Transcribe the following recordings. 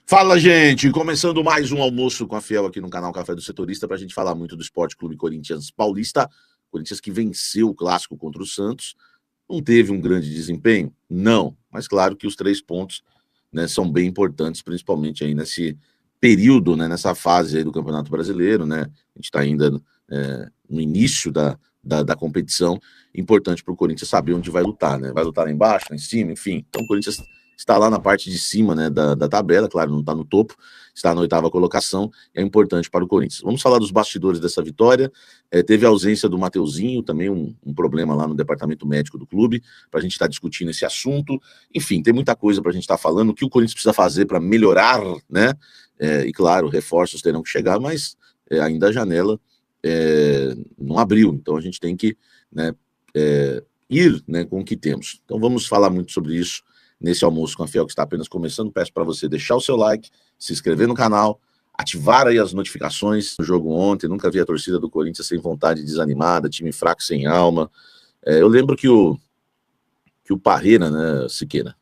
Fala, gente! Começando mais um almoço com a Fiel aqui no canal Café do Setorista para a gente falar muito do Esporte Clube Corinthians Paulista. Corinthians que venceu o clássico contra o Santos. Não teve um grande desempenho? Não. Mas claro que os 3 pontos, né, são bem importantes, principalmente aí nesse período, né, nessa fase aí do Campeonato Brasileiro. Né? A gente está ainda no início da competição. Importante para o Corinthians saber onde vai lutar. Né? Vai lutar lá embaixo, lá em cima, enfim. Então o Corinthians está lá na parte de cima, né, da tabela, claro, não está no topo, está na 8ª colocação, é importante para o Corinthians. Vamos falar dos bastidores dessa vitória. Teve a ausência do Mateuzinho, também um problema lá no departamento médico do clube, para a gente estar discutindo esse assunto. Enfim, tem muita coisa para a gente estar falando, o que o Corinthians precisa fazer para melhorar, né? E claro, reforços terão que chegar, mas ainda a janela não abriu, então a gente tem que, né, ir, né, com o que temos. Então vamos falar muito sobre isso nesse almoço com a Fiel que está apenas começando. Peço para você deixar o seu like, se inscrever no canal, ativar aí as notificações. No jogo ontem, nunca vi a torcida do Corinthians sem vontade, desanimada, time fraco, sem alma. Eu lembro que o Parreira, né, Siqueira,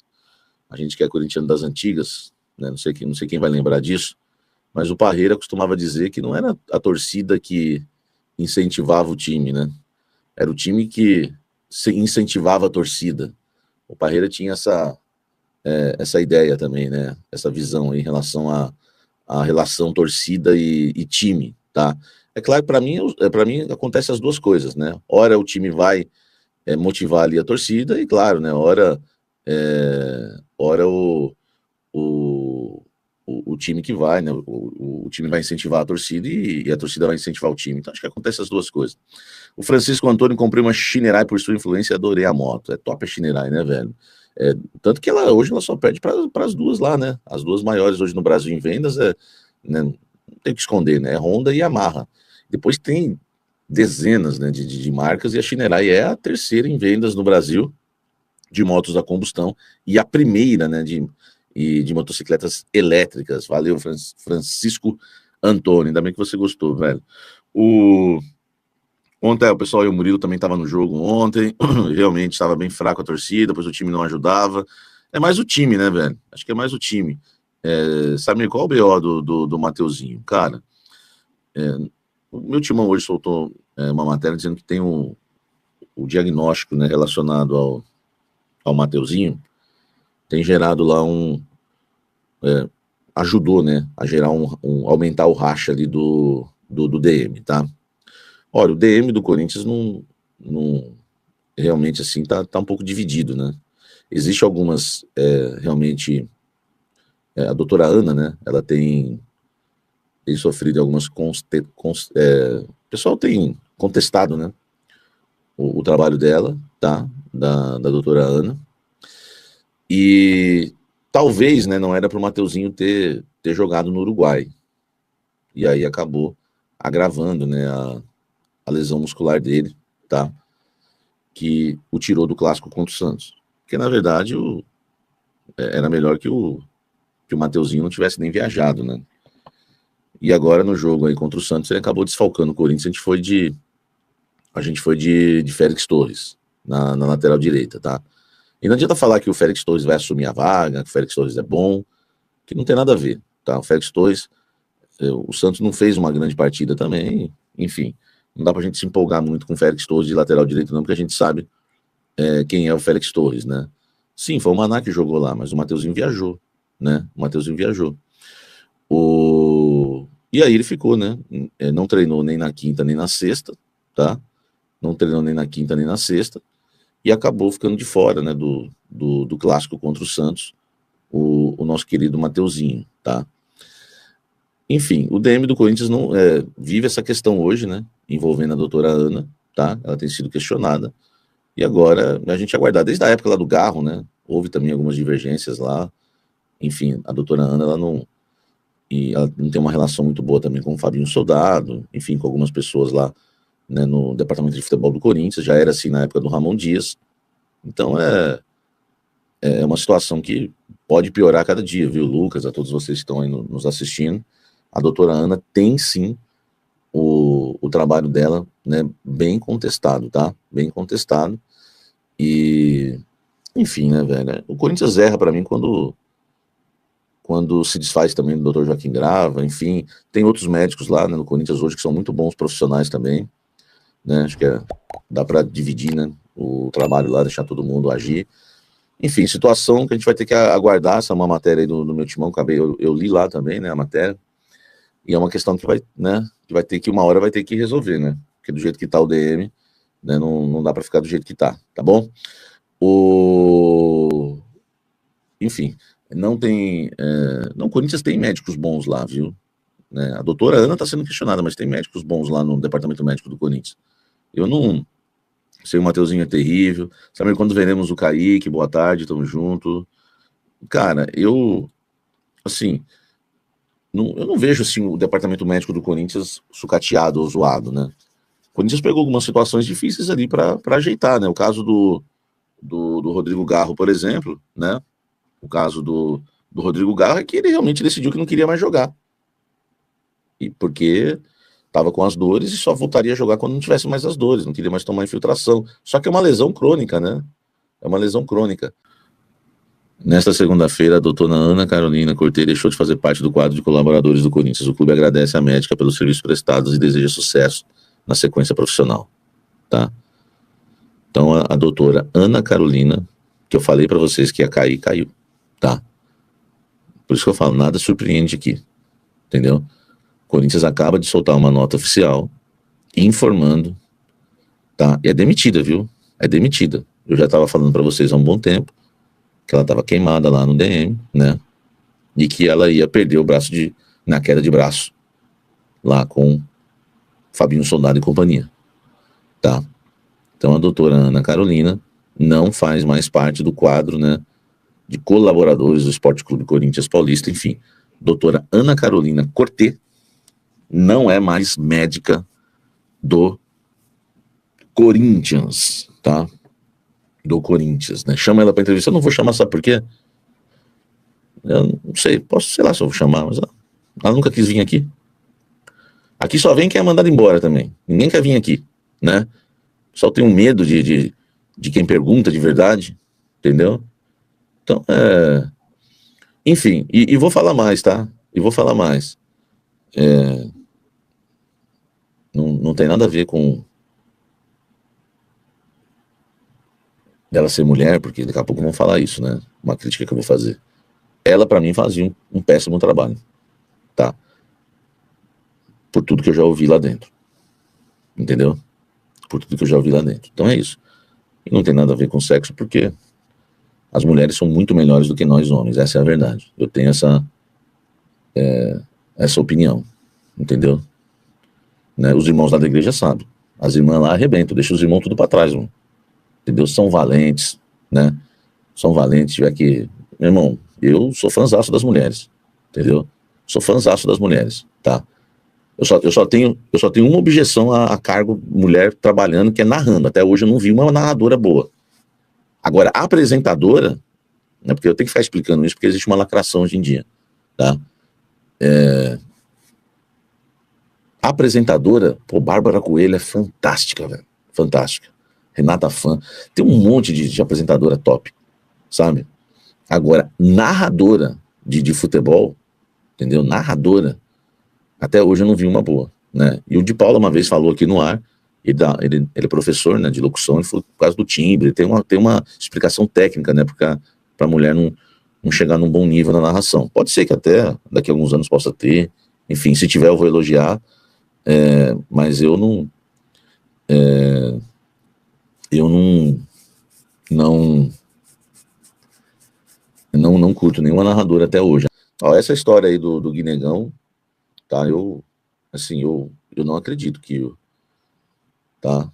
a gente que é corintiano das antigas, né, não sei quem vai lembrar disso, mas o Parreira costumava dizer que não era a torcida que incentivava o time, né? Era o time que incentivava a torcida. O Parreira tinha essa ideia também, né? Essa visão em relação à relação torcida e time, tá? É claro que para mim acontece as duas coisas, né? Ora o time vai motivar ali a torcida e claro, né? Ora o time que vai, né? O time vai incentivar a torcida e a torcida vai incentivar o time. Então acho que acontece as duas coisas. O Francisco Antônio comprei uma Shinerai por sua influência e adorei a moto. É top a Shinerai, né, velho? Tanto que hoje ela só perde para as duas lá, né? As duas maiores hoje no Brasil em vendas né, não tem o que esconder, né? É Honda e Yamaha. Depois tem dezenas, né, de marcas e a Shinerai é a terceira em vendas no Brasil de motos a combustão e a primeira, né, de motocicletas elétricas. Valeu, Francisco Antônio. Ainda bem que você gostou, velho. Ontem o pessoal e o Murilo também estava no jogo ontem, realmente estava bem fraco a torcida, pois o time não ajudava. É mais o time, né, velho? Acho que é mais o time. Sabe qual é o BO do Mateuzinho? Cara, o meu timão hoje soltou uma matéria dizendo que tem o diagnóstico, né, relacionado ao Mateuzinho, tem gerado lá ajudou, né, a gerar aumentar o racha ali do DM, tá? Olha, o DM do Corinthians não realmente assim tá um pouco dividido, né? Existe algumas realmente a doutora Ana, né? Ela tem sofrido algumas o pessoal tem contestado, né? O trabalho dela, tá? Da doutora Ana e talvez, né? Não era para o Mateuzinho ter jogado no Uruguai e aí acabou agravando, né? A lesão muscular dele, tá? Que o tirou do clássico contra o Santos. Porque, na verdade, era melhor que o Mateuzinho não tivesse nem viajado, né? E agora, no jogo aí contra o Santos, ele acabou desfalcando o Corinthians. A gente foi de Félix Torres, na lateral direita, tá? E não adianta falar que o Félix Torres vai assumir a vaga, que o Félix Torres é bom, que não tem nada a ver, tá? O Félix Torres, o Santos não fez uma grande partida também, enfim. Não dá pra gente se empolgar muito com o Félix Torres de lateral direito, não, porque a gente sabe quem é o Félix Torres, né? Sim, foi o Maná que jogou lá, mas o Mateuzinho viajou, né? O Mateuzinho viajou. E aí ele ficou, né? Não treinou nem na quinta nem na sexta, tá? Não treinou nem na quinta nem na sexta e acabou ficando de fora, né? Do clássico contra o Santos, o nosso querido Mateuzinho, tá? Enfim, o DM do Corinthians não vive essa questão hoje, né? Envolvendo a doutora Ana, tá? Ela tem sido questionada. E agora a gente aguardar, desde a época lá do Garro, né? Houve também algumas divergências lá. Enfim, a doutora Ana, ela não tem uma relação muito boa também com o Fabinho Soldado, enfim, com algumas pessoas lá, né, no departamento de futebol do Corinthians. Já era assim na época do Ramon Dias. Então é uma situação que pode piorar a cada dia, viu, Lucas? A todos vocês que estão aí nos assistindo. A doutora Ana tem sim o trabalho dela, né, bem contestado, tá? Bem contestado. E, enfim, né, velho? O Corinthians erra para mim quando quando se desfaz também do Dr. Joaquim Grava, enfim, tem outros médicos lá, né, no Corinthians hoje que são muito bons profissionais também, né, acho que dá para dividir, né, o trabalho lá, deixar todo mundo agir. Enfim, situação que a gente vai ter que aguardar. Essa é uma matéria aí do meu timão, eu li lá também, né, a matéria, e é uma questão que vai, né, que vai ter que, uma hora vai ter que resolver, né, porque do jeito que tá o DM, né, não dá para ficar do jeito que tá bom? Enfim, não tem, não, o Corinthians tem médicos bons lá, viu, né, a doutora Ana tá sendo questionada, mas tem médicos bons lá no departamento médico do Corinthians. Eu não sei, o Mateuzinho é terrível, sabe, quando veremos o Kaique, boa tarde, tamo junto. Cara, assim, eu não vejo assim o departamento médico do Corinthians sucateado ou zoado, né? O Corinthians pegou algumas situações difíceis ali para ajeitar, né? O caso do Rodrigo Garro, por exemplo, né? O caso do Rodrigo Garro é que ele realmente decidiu que não queria mais jogar. E porque estava com as dores e só voltaria a jogar quando não tivesse mais as dores, não queria mais tomar infiltração. Só que é uma lesão crônica, né? É uma lesão crônica. Nesta segunda-feira, a doutora Ana Carolina Cortez deixou de fazer parte do quadro de colaboradores do Corinthians. O clube agradece à médica pelos serviços prestados e deseja sucesso na sequência profissional, tá? Então, a doutora Ana Carolina, que eu falei para vocês que ia cair, caiu, tá? Por isso que eu falo, nada surpreende aqui, entendeu? O Corinthians acaba de soltar uma nota oficial informando, tá? E é demitida, viu? É demitida. Eu já estava falando para vocês há um bom tempo que ela estava queimada lá no DM, né? E que ela ia perder o braço na queda de braço, lá com Fabinho Soldado e companhia, tá? Então a doutora Ana Carolina não faz mais parte do quadro, né, de colaboradores do Esporte Clube Corinthians Paulista, enfim. Doutora Ana Carolina Cortez não é mais médica do Corinthians, tá? Do Corinthians, né? Chama ela para entrevista, eu não vou chamar, sabe por quê? Eu não sei, sei lá se eu vou chamar, mas ela nunca quis vir aqui. Aqui só vem quem é mandado embora também. Ninguém quer vir aqui, né? Só tem um medo de quem pergunta de verdade, entendeu? Então, enfim, e vou falar mais, tá? E vou falar mais. Não tem nada a ver com dela ser mulher, porque daqui a pouco vão falar isso, né? Uma crítica que eu vou fazer. Ela, pra mim, fazia um péssimo trabalho, tá? Por tudo que eu já ouvi lá dentro. Entendeu? Por tudo que eu já ouvi lá dentro. Então é isso. E não tem nada a ver com sexo, porque as mulheres são muito melhores do que nós homens, essa é a verdade. Eu tenho essa opinião, entendeu? Né? Os irmãos lá da igreja sabem. As irmãs lá arrebentam, deixam os irmãos tudo pra trás, mano. Entendeu? São valentes, né? São valentes, já que, meu irmão, eu sou fãzaço das mulheres, entendeu? Sou fãzaço das mulheres, tá? Eu só tenho uma objeção a cargo mulher trabalhando, que é narrando. Até hoje eu não vi uma narradora boa. Agora, a apresentadora, né, porque eu tenho que ficar explicando isso, porque existe uma lacração hoje em dia, tá? A apresentadora, pô, Bárbara Coelho é fantástica, velho. Fantástica. Renata Fã. Tem um monte de apresentadora top, sabe? Agora, narradora de futebol, entendeu? Narradora, até hoje eu não vi uma boa, né? E o Di Paula uma vez falou aqui no ar, ele é professor, né, de locução, ele falou por causa do timbre, tem uma explicação técnica, né, para a mulher não chegar num bom nível na narração. Pode ser que até daqui a alguns anos possa ter, enfim, se tiver eu vou elogiar, mas eu não curto nenhuma narradora até hoje. Ó, essa história aí do Guinegão, tá, eu não acredito tá,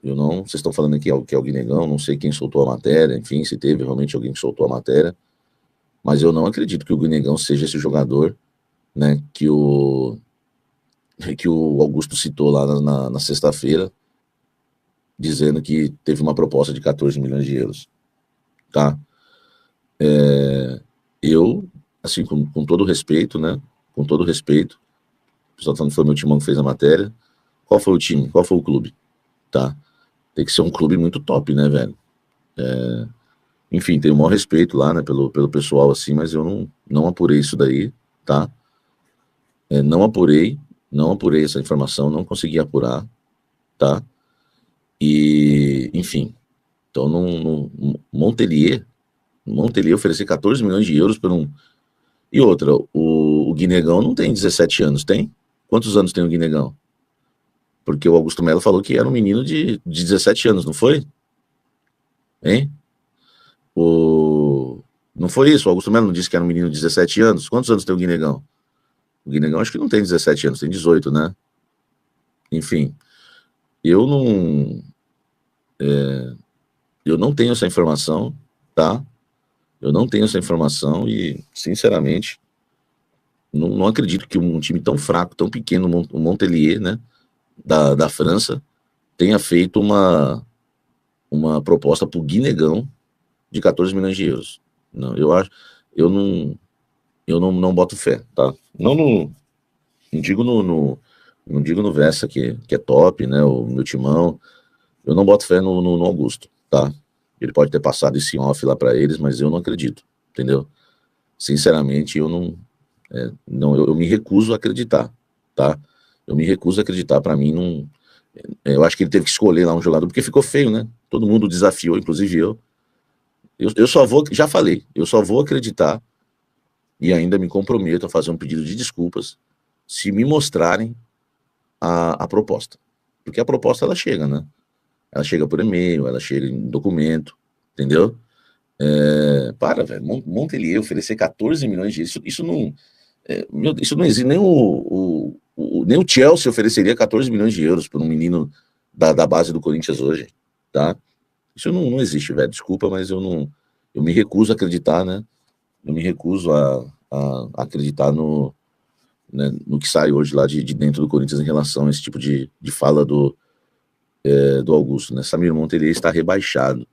vocês estão falando aqui que é o Guinegão, não sei quem soltou a matéria, enfim, se teve realmente alguém que soltou a matéria, mas eu não acredito que o Guinegão seja esse jogador, né, que o Augusto citou lá na sexta-feira, dizendo que teve uma proposta de 14 milhões de euros, tá? Eu, assim, com todo respeito, né, com todo respeito, o pessoal falando que foi o meu timão que fez a matéria, qual foi o time, qual foi o clube, tá? Tem que ser um clube muito top, né, velho? Enfim, tenho o maior respeito lá, né, pelo pessoal, assim, mas eu não apurei isso daí, tá? Não apurei, não apurei essa informação, não consegui apurar, tá? E, enfim, então Montpellier oferecer 14 milhões de euros por um... E outra, o Guinegão não tem 17 anos, tem? Quantos anos tem o Guinegão? Porque o Augusto Melo falou que era um menino de 17 anos, não foi? Hein? Não foi isso? O Augusto Melo não disse que era um menino de 17 anos? Quantos anos tem o Guinegão? O Guinegão acho que não tem 17 anos, tem 18, né? Enfim, eu não, eu não tenho essa informação, tá? Eu não tenho essa informação e, sinceramente, não acredito que um time tão fraco, tão pequeno, o Montpellier, né, da França, tenha feito uma proposta para o Guinegão de 14 milhões de euros. Não, eu acho, eu não boto fé, tá? Não digo não digo no Vessa que é top, né? O meu timão. Eu não boto fé no Augusto, tá? Ele pode ter passado esse off lá para eles, mas eu não acredito, entendeu? Sinceramente, eu me recuso a acreditar, tá? Eu me recuso a acreditar. Para mim, não. Eu acho que ele teve que escolher lá um jogador porque ficou feio, né? Todo mundo desafiou, inclusive eu. Eu só vou, já falei, eu só vou acreditar e ainda me comprometo a fazer um pedido de desculpas se me mostrarem a proposta. Porque a proposta ela chega, né? Ela chega por e-mail, ela chega em documento, entendeu? Velho, Montpellier oferecer 14 milhões de isso não. Isso não existe. Nem o Chelsea ofereceria 14 milhões de euros por um menino da base do Corinthians hoje, tá? Isso não existe, velho. Desculpa, mas eu não. Eu me recuso a acreditar, né? Eu me recuso a acreditar no que sai hoje lá de dentro do Corinthians em relação a esse tipo de fala do Augusto, né? Samir Montpellier está rebaixado.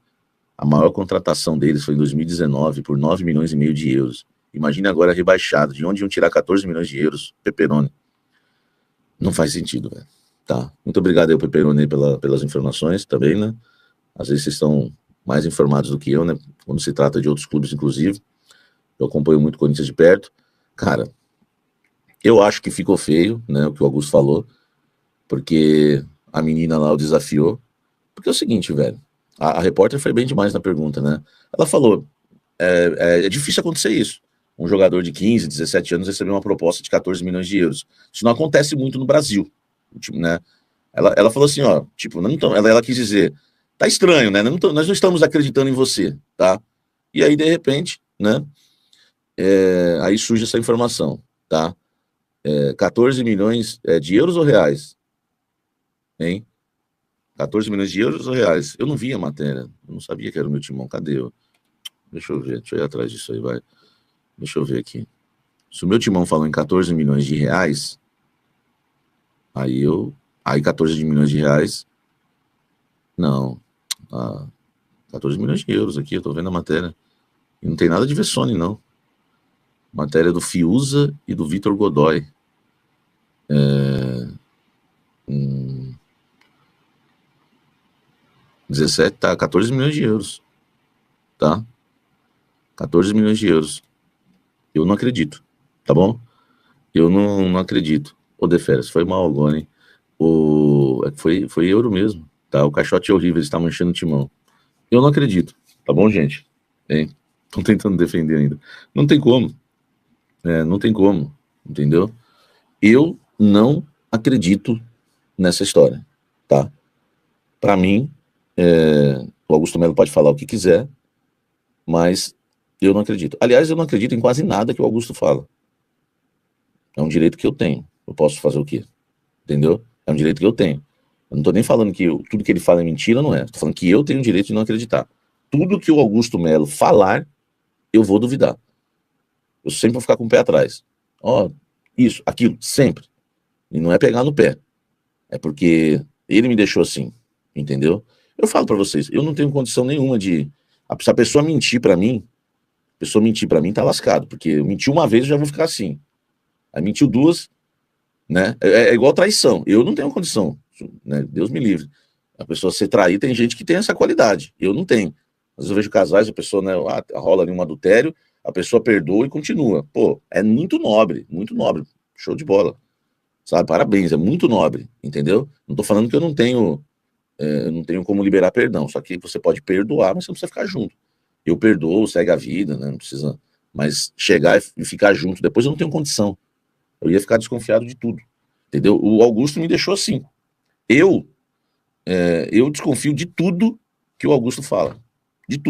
A maior contratação deles foi em 2019 por 9 milhões e meio de euros. Imagine agora rebaixado. De onde iam tirar 14 milhões de euros? Pepperoni. Não faz sentido, velho. Tá. Muito obrigado aí, Pepperoni, pelas informações também, né? Às vezes vocês estão mais informados do que eu, né? Quando se trata de outros clubes, inclusive. Eu acompanho muito o Corinthians de perto. Cara, eu acho que ficou feio, né? O que o Augusto falou, porque a menina lá o desafiou. Porque é o seguinte, velho. A repórter foi bem demais na pergunta, né? Ela falou: é difícil acontecer isso. Um jogador de 15, 17 anos receber uma proposta de 14 milhões de euros. Isso não acontece muito no Brasil, tipo, né? Ela falou assim, ó, tipo, ela quis dizer, tá estranho, né? Nós não estamos acreditando em você, tá? E aí, de repente, né? Aí surge essa informação, tá? 14 milhões de euros ou reais? Hein? 14 milhões de euros ou reais? Eu não vi a matéria, eu não sabia que era o meu timão. Cadê eu? Deixa eu ver, deixa eu ir atrás disso aí, vai. Deixa eu ver aqui. Se o meu timão falou em 14 milhões de reais, aí 14 milhões de reais, não, 14 milhões de euros aqui, eu tô vendo a matéria. E não tem nada de Vessone, não. Matéria do Fiuza e do Vitor Godoy. 17, tá, 14 milhões de euros, tá? 14 milhões de euros. Eu não acredito, tá bom? Eu não acredito. Ô, Deferes, foi mal agora, hein? Foi euro mesmo, tá? O caixote é horrível, ele está manchando o timão. Eu não acredito, tá bom, gente? Estão tentando defender ainda. Não tem como. Não tem como, entendeu? Eu não acredito nessa história, tá? Para mim, o Augusto Melo pode falar o que quiser, mas eu não acredito. Aliás, eu não acredito em quase nada que o Augusto fala. É um direito que eu tenho. Eu posso fazer o quê? Entendeu? É um direito que eu tenho. Eu não tô nem falando que tudo que ele fala é mentira, não é. Tô falando que eu tenho o direito de não acreditar. Tudo que o Augusto Melo falar, eu vou duvidar. Eu sempre vou ficar com o pé atrás. Ó, isso, aquilo, sempre. E não é pegar no pé. É porque ele me deixou assim, entendeu? Eu falo pra vocês, eu não tenho condição nenhuma de... Se a pessoa mentir pra mim, tá lascado. Porque eu menti uma vez, eu já vou ficar assim. Aí mentiu duas, né? É igual traição. Eu não tenho condição, né? Deus me livre. A pessoa ser traída, tem gente que tem essa qualidade. Eu não tenho. Às vezes eu vejo casais, a pessoa, né, rola ali um adultério, a pessoa perdoa e continua. Pô, é muito nobre, show de bola, sabe? Parabéns, é muito nobre, entendeu? Não tô falando que eu não tenho como liberar perdão, só que você pode perdoar, mas você não precisa ficar junto. Eu perdoo, segue a vida, né? Não precisa. Mas chegar e ficar junto, depois eu não tenho condição. Eu ia ficar desconfiado de tudo, entendeu? O Augusto me deixou assim. Eu, eu desconfio de tudo que o Augusto fala. De tudo.